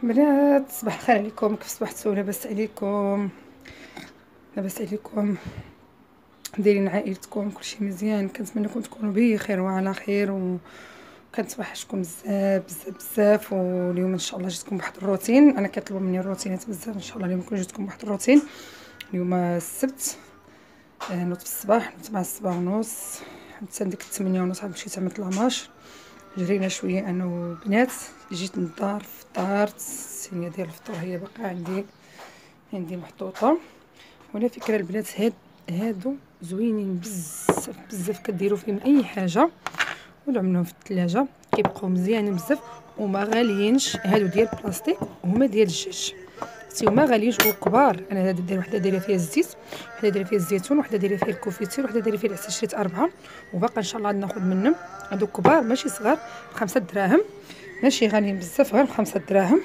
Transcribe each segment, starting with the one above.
بنات صباح الخير عليكم. كيف صبحتوا؟ لاباس عليكم دايرين عائلتكم؟ كلشي مزيان؟ كنتمنىكم تكونوا بخير وعلى خير وكنتوحشكم بزاف بزاف بزاف. واليوم ان شاء الله جيتكم بواحد الروتين. انا كيطلبوا مني الروتينات بزاف، ان شاء الله اليوم نكون جيتكم بواحد الروتين. اليوم السبت، نوض في الصباح، نوض مع 7:30 حتى ديك 8:30 عاد مشيت عملت لاماش، جرينا شويه انا وبنات. جيت للدار فطرت، الصينيه ديال الفطور هي باقا عندي محطوطه. وعلى فكره البنات هادو زوينين بزاف بزاف، كديروا فيهم اي حاجه ولعملهم في الثلاجه كيبقاو مزيانين بزاف وما غاليينش. هادو ديال البلاستيك وهما ديال الدجاج، هما غاليين وكبار. انا هذا داير وحده دايره فيها الزيت، وحده دايره فيها الزيتون، وحده دايره فيها الكوفيتير، وحده دايره فيها العسل. شريت 4 وباقا ان شاء الله غادي ناخذ منهم. هادو كبار ماشي صغار، ب5 دراهم، ماشي غاليين بزاف، غير ب5 دراهم.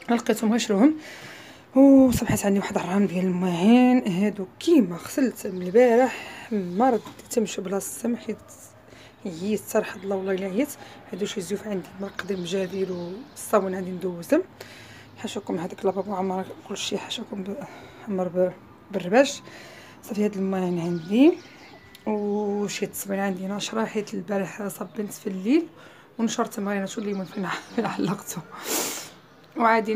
لقيتهم غنشروهم. وصبحت عندي واحد الرام ديال الماعين، هادو كيما غسلت من البارح ما رديت تمشي بلاصتهم حيت عييت صراحه الله والله الا عييت. هادو شي زيوف عندي مرقدين بجافيل والصابون عندي ندوزهم. حاشاكم هذاك لابابو عمر كلشي، حاشاكم عمر بالرباش. صافي هاد الماعين عندي، وشي تصبين عندي ناشره حيت البارح صبنت في الليل ونشرت تمرينات الليمون فين علقته. وعادي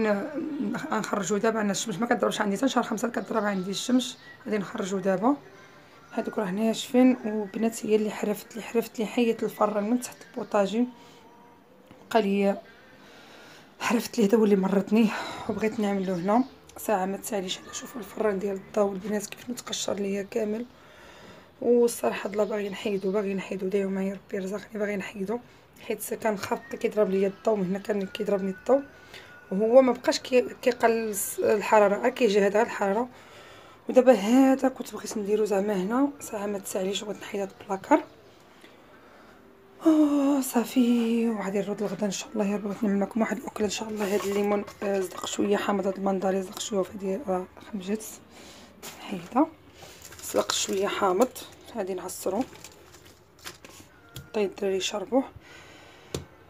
نخرجوا دابا. انا الشمس ما كضربش عندي حتى شهر 5 كضرب عندي الشمس، غادي نخرجوا دابا. هادوك راه ناشفين. وبنات هي اللي حرفت لي حيت الفران من تحت البوطاجي، بقى لي حرفت ليه، هذا هو اللي مرضني وبغيت نعملو هنا. ساعه ما تساليش انا. شوفوا الفران ديال الضو البنات كيف متقشر ليا كامل. والصراحه ضلا باغي نحيدو دايما معايا ربي رزقني باغي نحيدو، حيت كنخاف كيضرب ليا الضو من هنا، كان كيضربني الضو وهو ما بقاش كيقلص الحراره، كيجي هذا الحراره. ودابا هذا كنت بغيت نديرو زعما هنا، ساعه ما تساليش بغيت نحيد هذا البلاكار. صافي. وغادي نرد الغدا ان شاء الله. يا ربي بغيت نعمل لكم واحد الاكله ان شاء الله. هذا الليمون صدق شويه حامض، هذا المنظر صدق شويه فهادي خمجات حيده، صدق شويه حامض. غادي نعصرو طيب الدراري يشربوه.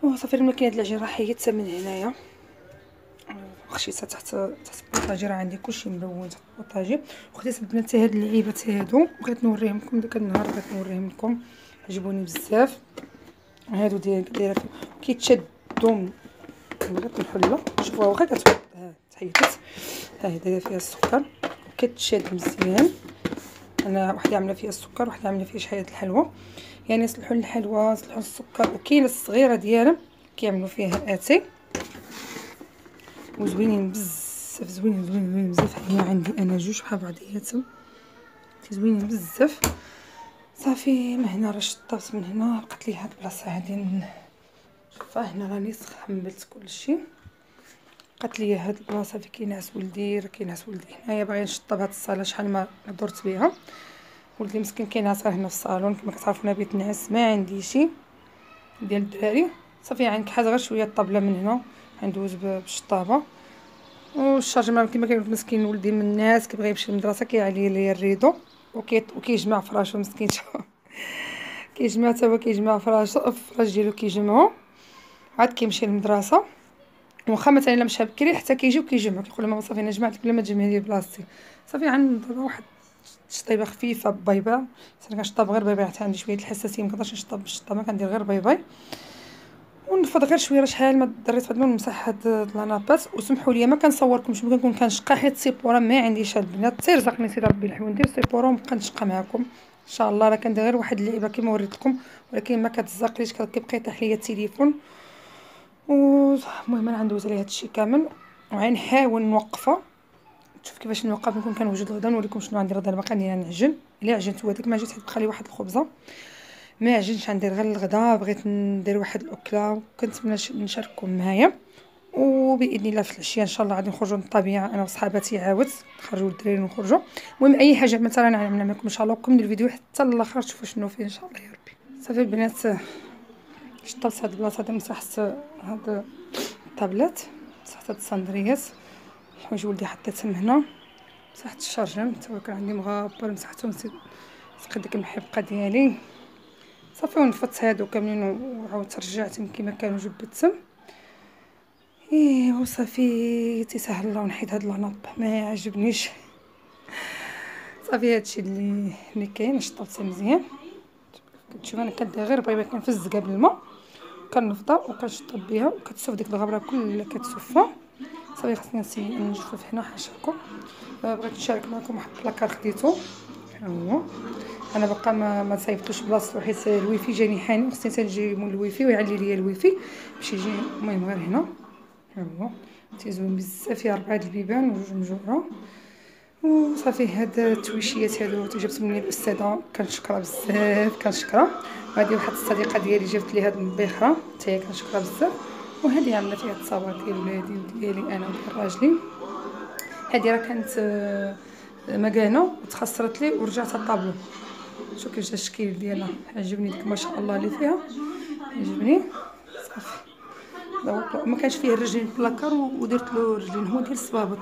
وصافي الماكينه ديال العجين راه حيدتها من هنايا، خشيتها تحت البوطاجي. راه عندي كلشي ملون تحت البوطاجي. وخديت البنات هاد اللعيبات هادو بغيت نوريهم لكم داك النهار، بغيت نوريهم لكم عجبوني بزاف. هادو دايره كيتشدوا من غير الحله. شوفوا واخا كتحط تحيدت، ها هي دايره فيها السكر وكتشد مزيان. انا وحده عامله فيها السكر وحده عامله فيها شحال الحلوى، يعني صلحوا الحلوى صلحوا السكر. وكاينه الصغيره ديالها كيعملوا فيها اتاي وزوينين بزاف، زوينين بزاف. هي عندي انا جوج بحال بعضياتهم زوينين بزاف. صافي من هنا راه شطبت، من هنا بقات لي هاد البلاصه هادي. شوفوا هنا راني خملت كلشي، بقات لي هاد البلاصه فين كينعس ولدي. راه كينعس ولدي هنايا، باغي نشطب هاد الصاله شحال ما درت بها. ولدي مسكين كينعس هنا في الصالون، كما كتعرفوا انا بيت نعس ما عنديش ديال الدراري. صافي عندك حاجه غير شويه الطبله من هنا غندوز بالشطابه. والشارجمون كما كيقول مسكين ولدي من الناس كيبغي يمشي للمدرسه كيعلي ليا الريدو وكيجمع فراشو مسكين. كيجمع حتى هو كيجمع فراش ديالو كيجمعو عاد كيمشي للمدرسه. واخا مثلا الا مشى بكري حتى كيجي وكيجمعو كيقول ماما صافي انا جمعت بلا ما تجمعي لي بلاصتي. صافي غنضرب واحد الشطيبه خفيفه ببيبه، انا كنشطب غير بيبي حتى عندي شويه الحساسيه مكنقدرش نشطب بالشطابه، كندير غير بيبي ونفض غير شويه. راه شحال ما دريت هاد نمسح هاد لانابات. وسمحوا لي ما كنصوركمش، ممكن نكون كنشقى حيت سيبورا ما عنديش البنات. سير رزقني سيدي ربي الحيوان ندير سيبورا ونبقى نشقى معكم ان شاء الله. راه كندير غير واحد اللعيبه كما وريت لكم، ولكن ما كتزقليش كيبقى يطيح ليا التليفون. المهم انا غندوز عليه هادشي كامل وغنحاول نوقفه. شوف كيفاش نوقف. نكون كنوجد غدا نوريكم شنو عندي غدا. باقا نعجن، الا عجنت هذيك ما جيت بقى لي واحد الخبزه ما عجنش. غندير غير الغدا، بغيت ندير واحد الاكله وكنتمنى نشارككم معايا. وباذن الله في العشيه ان شاء الله غادي نخرجوا للطبيعه انا وصحاباتي، عاود نخرجوا الدراري ونخرجوا. المهم اي حاجه مثلا نعملها معكم ان شاء الله. وكملوا الفيديو حتى الاخر تشوفوا شنو فيه ان شاء الله يا ربي. صافي البنات شطبت هاد البلاصه هادي، مسحت هاد الطابلات، مسحت هاد الصندريات، حوايج ولدي حطيتهم هنا، مسحت الشارجم حتى هو كان عندي مغابر مسحته. نسيت نسقي ديك المحبقه ديالي. صافي ونفضت هادو كاملين وعاودت رجعتهم كما كانوا جبدتهم. ايه وصافي تيسهل الله ونحيد هاد العنب ما عجبنيش. صافي هادشي اللي كاين. شطبتها مزيان، كتشوف انا كندير غير بغيبه كنفزقها بالماء كنفضها وكنشطب بها وكتسوف ديك الغبره كلها كتسوفها. صافي خصني نجفف هنا حاشاكم. بغيت نشارك معكم واحد البلاكار خديتو، ها هو. انا باقا ما صايبتوش بلاصتو حيت الويفي جاني حاني وخصني تنجي مول الويفي ويعلي ليا الويفي باش يجي. المهم غير هنا ها هو تيزوين بزاف، فيه 4 البيبان وجوج مجوره. وصافي هاد التويشيات هادو جبت مني الاستاذه كنشكرها بزاف كنشكرها. وهذه واحد الصديقه ديالي جابت لي هاد البيخره حتى هي كنشكرها بزاف. وهذه عملت فيها التصاور ديال ولادي وديالي انا وديال راجلي. هذه راه كانت مكانه وتخسرت لي ورجعت الطابلو. شوف كيفاش الشكل ديالها عجبني ديك ما شاء الله اللي فيها عجبني. صافي ما كانش فيه الرجلين بلاكار ودرت له رجلين هو ديال الصبابط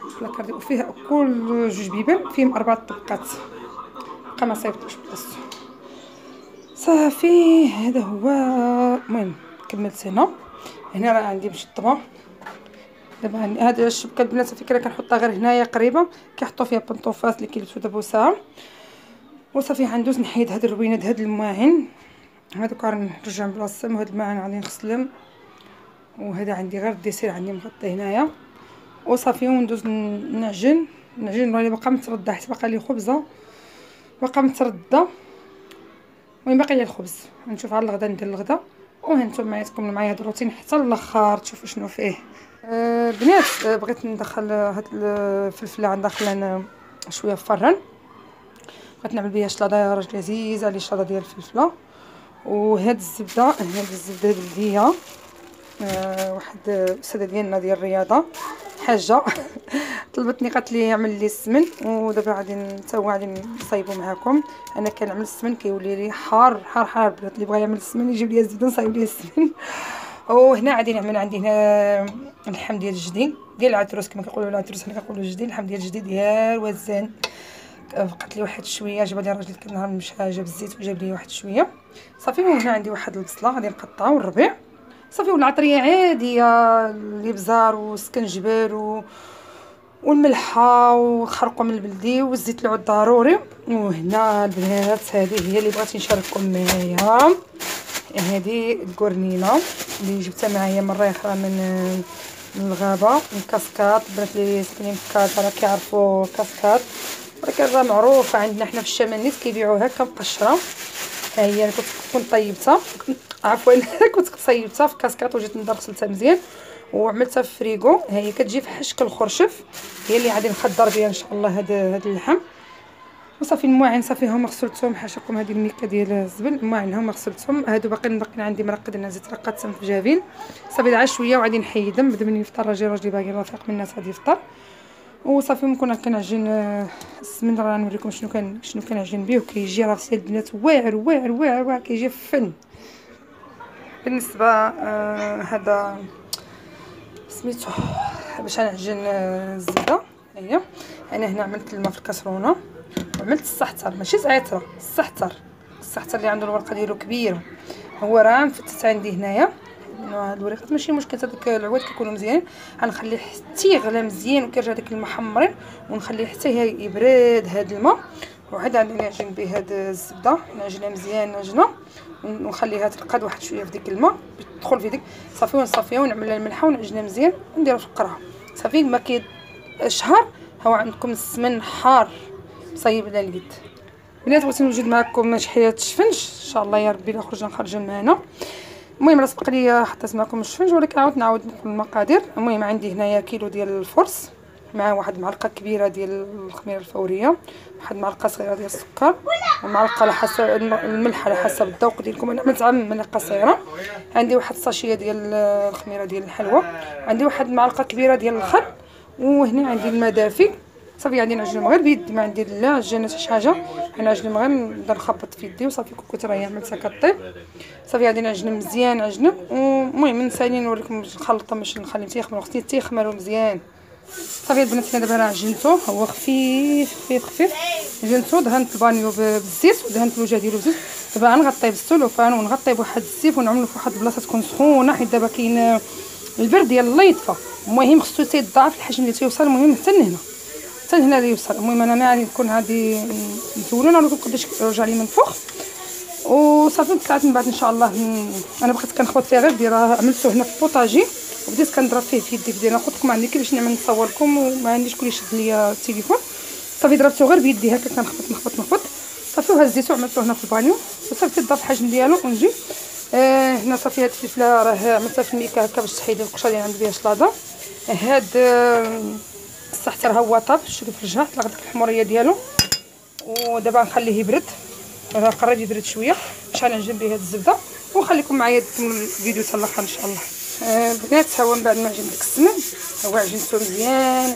البلاكار ديال فيه كل جوج بيبان فيهم 4 طبقات. بقى ما صايبتوش بلاصتو. صافي هذا هو. المهم كملت هنا راه عندي مشطبه. دابا هاد الشبكه البنات الفكره كنحطها غير هنايا قريبه كيحطوا فيها بنطوفات اللي كيلبسوا دابا ساعه. وصافي غندوز نحيد هاد الروينه هاد الماعن هادوك نرجع بلاصتهم. وهاد الماعن غادي نغسلهم. وهذا عندي غير الديسير عندي مغطي هنايا. وصافي وندوز نعجن راني باقا متردة حيت باقا لي خبزه باقا متردة. المهم باقي لي الخبز نشوف على الغدا ندير الغدا. وهانتوما معايا تكملوا معايا هاد الروتين حتى الاخر تشوفوا شنو فيه. بنات بغيت ندخل هاد الفلفله غندخلها انا شويه في الفران. بغيت نعمل بها شلاضه راجل عزيز عليه شلاضه ديال الفلفله. وهاد الزبده بلديه. واحد الاستاذه ديالنا ديال الرياضه حاجه طلبتني قالت لي اعمل لي السمن. ودابا غادي حتى هو غادي نصايبو معاكم. انا كنعمل السمن كيولي لي حار حار حار. بغيت اللي بغى يعمل السمن يجيب لي الزبده نصايب ليه السمن. وهنا غادي نعمل عندي هنا اللحم ديال الجدي ديال العتروس كما كيقولوا العتروس حنا كنقولوا الجدي. اللحم ديال الجدي ديال وزان. بقات لي واحد شويه جاب لي الراجل كان نهار مشى جاب الزيت وجاب لي واحد شويه. صافي وهنا عندي واحد البصله غادي نقطعها والربيع. صافي والعطريه عاديه الابزار والسكنجبير والملحه وخرقوم البلدي والزيت العود ضروري. وهنا البنات هذه هي اللي بغيت نشارككم معايا. هذه الكورنينه اللي جبتها معايا مره اخرى من الغابه من كاسكات. البنات اللي ساكنين في كازا راه كيعرفوا كاسكات. راه معروفه عندنا حنا في الشمال كيبيعوها هكا مقشره. ها هي انا كنت طيبتها عفوا كنت صيبتها في كاسكات وجيت غسلتها مزيان وعملتها في فريغو. ها هي كتجي في حشك الخرشف هي اللي غادي نخضر بها ان شاء الله هاد اللحم. وصافي الماعن صافي هما غسلتهم حاشاكم. هذه الميكه ديال الزبل الماعن هما غسلتهم. هادو باقيين عندي مرقد انا زيت رقدتهم في جافيل. صافي دعا شويه وغادي نحيدهم بدا مني يفطر راجلي باقي رافق من الناس غادي يفطر. وصافي ممكن كنعجن السمن راه نوريكم شنو كنعجن به. وكيجي راه سي البنات واعر واعر واعر واعر كيجي فن. بالنسبه هذا سميتو باش نعجن الزبده. هي انا هنا عملت الماء في الكاسرونه وعملت السحتر ماشي زعتره السحتر اللي عنده الورقه ديالو كبيره. هو راه مفتت عندي هنايا هاد الوريقات ماشي مشكل. هذوك العواد كيكونوا مزيانين غنخليه حتى يغلى مزيان وكيرجع داك المحمرين ونخليه حتى يبرد هاد الماء. وعاد غادي نعجن به هاد الزبده نعجنها مزيان نعجنها ونخليها ترقد واحد شويه في ديك الماء تدخل في ديك. صافي ونصفيها ونعملها الملحه ونعجنها مزيان ونديرها في القرعه. صافي ما شهر هو عندكم السمن حار صايب على اليد. بنات بغيت نوجد معكم شحيه الشفنج ان شاء الله يا ربي لا نخرج معنا. المهم راه سبق لي حطيت معكم الشفنج ولكن نعاود نقول المقادير. المهم عندي هنايا كيلو ديال الفرص مع واحد المعلقه كبيره ديال الخميره الفوريه واحد المعلقه صغيره ديال السكر ومعلقه على حسب الملح على حسب الذوق ديالكم. انا عملت معلقه صغيره. عندي واحد الساشيه ديال الخميره ديال الحلوى. عندي واحد المعلقه كبيره ديال الخل. وهنا عندي الماء دافي. صافي غادي نعجنهم غير بيدي ما ندير لا عجينه حتى شي حاجه. انا نعجنهم غير نبدا نخبط في يدي وصافي كنت راهي عملتها كطيب. صافي غادي نعجنهم مزيان عجنهم. المهم نسالي نوريكم الخلطه باش نخليهم تيخمروا خصني تيخمروا مزيان. صافي البنات هنا دابا راه عجنته هو خفيف عجنته دهنت البانيو بالزيت ودهنت الوجه ديالو بالزيت. دابا غنغطيه بالسلوفان ونغطيه بواحد الزيف ونعملو في واحد البلاصه تكون سخونه حيت دابا كاين البرد ديال الله يطفى. المهم خصو يتضاعف الحجم اللي تيوصل، المهم حتى لهنا حتى لهنا اللي يوصل. المهم انا غادي نكون غادي نزولو، انا نكون قداش يرجع لي من فوق وصافي. طلعت من بعد ان شاء الله انا بقيت كنخبط فيه غير ديرها، عملته هنا في البوطاجي وبديت كنضرب فيه في يدي بدي ناخذكم عندي كيفاش نعمل نصور لكم وما عنديش كل يشد ليا التليفون. صافي ضربته غير بيدي هكا كنخبط صافي وهزيته وعملته هنا في البانيو وصافي ضاف الحجم ديالو ونجي هنا. صافي هاد الفلفله راه عملتها في الميكا هكا باش تحيد القشره اللي عندي بها شلاضه. هاد السحت راه هو طاب، شوفوا في الجهه طلع ديك الحموريه ديالو. ودابا نخليه يبرد، راه قرب يبرد شويه باش غنعجن به هاد الزبده ونخليكم معايا تكملوا الفيديو حتى الاخر ان شاء الله. البنات ها هو من بعد ما عجن ديك السمن هو عجنتو مزيان،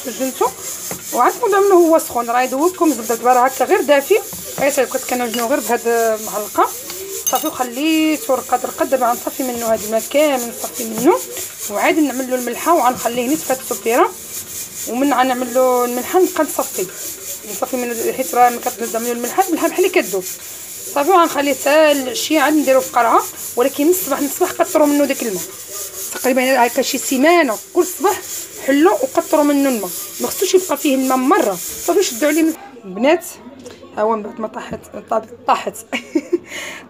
عجنتو وعندكم عملوه هو سخون راه يذوبكم الزبده. دابا راه هكا غير دافي، غير بقيت كنعجنو غير بهاد المعلقه صافي وخليته رقد. دابا غنصفي منه هاد الماء كامل، نصفي منه وعاد نعمل له الملحه وغنخليه نيت في هاد السبيره. ومن غنعمل له الملحه نبقى نصفي منه حيت راه ملي كتعملوا الملحه بحال اللي كدوب صافي. وغنخليه حتى العشيه عاد نديرو في قرعه، ولكن من الصباح كثروا منه داك الماء تقريبا هكا شي سيمانه. كل صباح حلو وكثروا منه الماء، ما خصوش يبقى فيه الماء مره. صافي شدوا عليه البنات. ها هو من بعد ما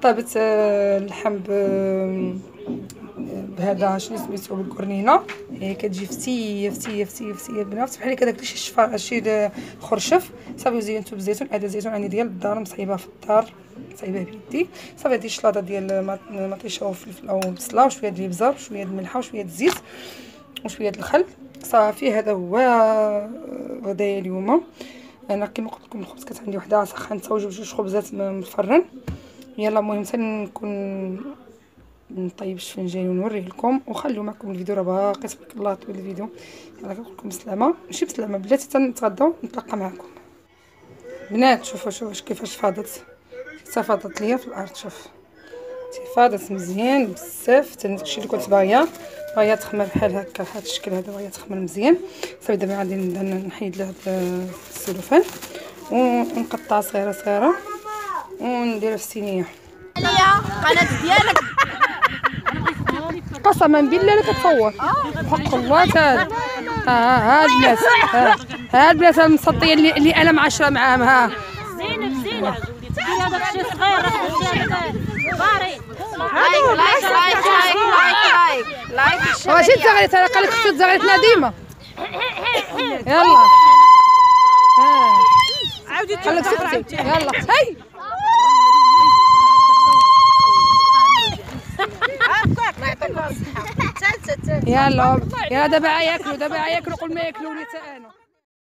طابت اللحم بهذا شنو سميتو بالكورنينه. هي كتجي فتيه بنفس بحال هكا شي خرشف. صافي وزينتو بالزيتون. هذا الزيتون عندي ديال الدار مصايبه في الدار، مصايبه بيدي. صافي هذه الشلاضه ديال مطيشه وفلفل او بصله وشويه ديال الابزار وشويه الملحه وشويه الزيت وشويه الخل. صافي هذا هو غدايا اليوم. انا كما قلت لكم الخبز كانت عندي وحده سخنتها وجوج خبزات من الفران. يلا المهم حتى نكون نطيب الشفنجان ونوريه لكم وخلوا معكم الفيديو راه باقي تبارك الله طويل الفيديو. يلا كنقول لكم بسلامه، ماشي بسلامه بلاتي تنتغداو نتلاقى معكم. بنات شوفوا كيفاش فاضت ليا في الارض. شوف فاضت مزيان بزاف. داكشي اللي كنت باغيه تخمر بحال هكا بهذا الشكل هذا، باغيه تخمر مزيان. صافي دابا غادي نبدا نحيد له هذا السلوفان ونقطع صغيره ونديرها في الصينيه. القناه ديالك قسما بالله لا كتصور حق الله تعالى. ها البنات، ها البنات المسطيه اللي انا معاشره معاهم. ها زينب ديري هذاك الشيء صغير باري. لايك واش انت غير قال لك خصك تزغرتنا ديما. يلا عاودي خليك سكتي. يلا هاي يلا دابا ياكلوا قول ما ياكلوا لي حتى انا.